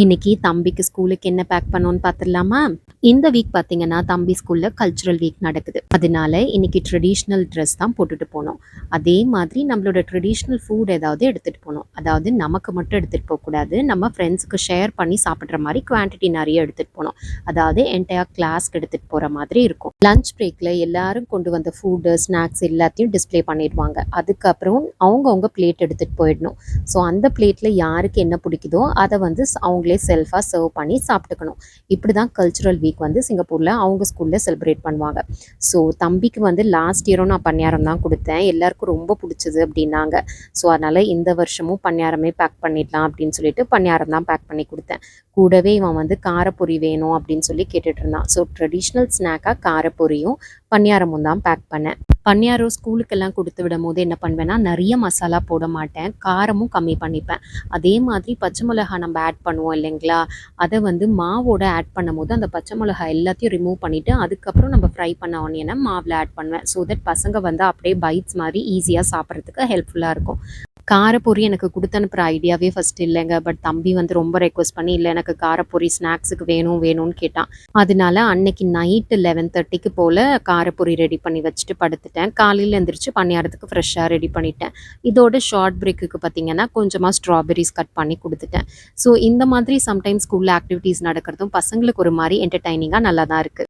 இன்னைக்கு தம்பிக்கு ஸ்கூலுக்கு என்ன பேக் பண்ணோன்னு பார்த்துடலாமா? இந்த வீக் பார்த்தீங்கன்னா தம்பி ஸ்கூல்ல கல்ச்சுரல் வீக் நடக்குது. அதனால இன்னைக்கு ட்ரெடிஷ்னல் ட்ரெஸ் தான் போட்டுட்டு போனோம். அதே மாதிரி நம்மளோட ட்ரெடிஷ்னல் ஃபுட் ஏதாவது எடுத்துட்டு போனோம். அதாவது நமக்கு மட்டும் எடுத்துட்டு போகக்கூடாது. நம்ம ஃப்ரெண்ட்ஸுக்கு ஷேர் பண்ணி சாப்பிட்ற மாதிரி குவான்டிட்டி நிறைய எடுத்துட்டு போனோம். அதாவது என்டையர் கிளாஸ்க்கு எடுத்துட்டு போற மாதிரி இருக்கும். லஞ்ச் பிரேக்ல எல்லாரும் கொண்டு வந்த ஃபுட்டு, ஸ்நாக்ஸ் எல்லாத்தையும் டிஸ்ப்ளே பண்ணிடுவாங்க. அதுக்கப்புறம் அவங்கவுங்க பிளேட் எடுத்துட்டு போயிடணும். ஸோ அந்த பிளேட்ல யாருக்கு என்ன பிடிக்குதோ அதை வந்து அவங்களே செல்ஃபாக சர்வ் பண்ணி சாப்பிட்டுக்கணும். இப்படி தான் கல்ச்சுரல் வீக் வந்து சிங்கப்பூரில் அவங்க ஸ்கூலில் செலிப்ரேட் பண்ணுவாங்க. ஸோ தம்பிக்கு வந்து லாஸ்ட் இயரும் நான் பணியாரம் தான் கொடுத்தேன். எல்லாருக்கும் ரொம்ப பிடிச்சது அப்படின்னாங்க. ஸோ அதனால் இந்த வருஷமும் பணியாரமே பேக் பண்ணிடலாம் அப்படின்னு சொல்லிட்டு பணியாரம் தான் பேக் பண்ணி கொடுத்தேன். கூடவே இவன் வந்து காரப்பொரி வேணும் அப்படின்னு சொல்லி கேட்டுட்டு இருந்தான். ஸோ ட்ரெடிஷ்னல் ஸ்நாக்காக காரப்பொரியும் பணியாரமும் தான் பேக் பண்ணேன். பணியாரம் ஸ்கூலுக்கெல்லாம் கொடுத்து விடும் போது என்ன பண்ணுவேன்னா, நிறைய மசாலா போட மாட்டேன், காரமும் கம்மி பண்ணிப்பேன். அதே மாதிரி பச்சை மிளகா நம்ம ஆட் பண்ணுவோம் இல்லைங்களா, அதை வந்து மாவோட ஆட் பண்ணும்போது அந்த பச்சை மிளகா எல்லாத்தையும் ரிமூவ் பண்ணிவிட்டு அதுக்கப்புறம் நம்ம ஃப்ரை பண்ண ஆனியனை மாவில் ஆட் பண்ணுவேன். ஸோ தட் பசங்க வந்து அப்படியே பைட்ஸ் மாதிரி ஈஸியாக சாப்பிட்றதுக்கு ஹெல்ப்ஃபுல்லாக இருக்கும். காரப்பொரி எனக்கு கொடுத்து அனுப்புகிற ஐடியாவே ஃபஸ்ட்டு இல்லைங்க. பட் தம்பி வந்து ரொம்ப ரெக்வஸ்ட் பண்ணி, இல்லை எனக்கு காரப்பொரி ஸ்நாக்ஸுக்கு வேணும் வேணும்னு கேட்டான். அதனால அன்னைக்கு நைட்டு 11:30க்கு போல் காரப்பொரி ரெடி பண்ணி வச்சுட்டு படுத்துட்டேன். காலையில் எழுந்திரிச்சு பணியாரத்துக்கு ஃப்ரெஷ்ஷாக ரெடி பண்ணிட்டேன். இதோட ஷார்ட் பிரேக்குக்கு பார்த்தீங்கன்னா கொஞ்சமாக ஸ்ட்ராபெரிஸ் கட் பண்ணி கொடுத்துட்டேன். ஸோ இந்த மாதிரி சம்டைம்ஸ் ஸ்கூலில் ஆக்டிவிட்டீஸ் நடக்கிறதும் பசங்களுக்கு ஒரு மாதிரி என்டர்டைனிங்காக நல்லா தான் இருக்குது.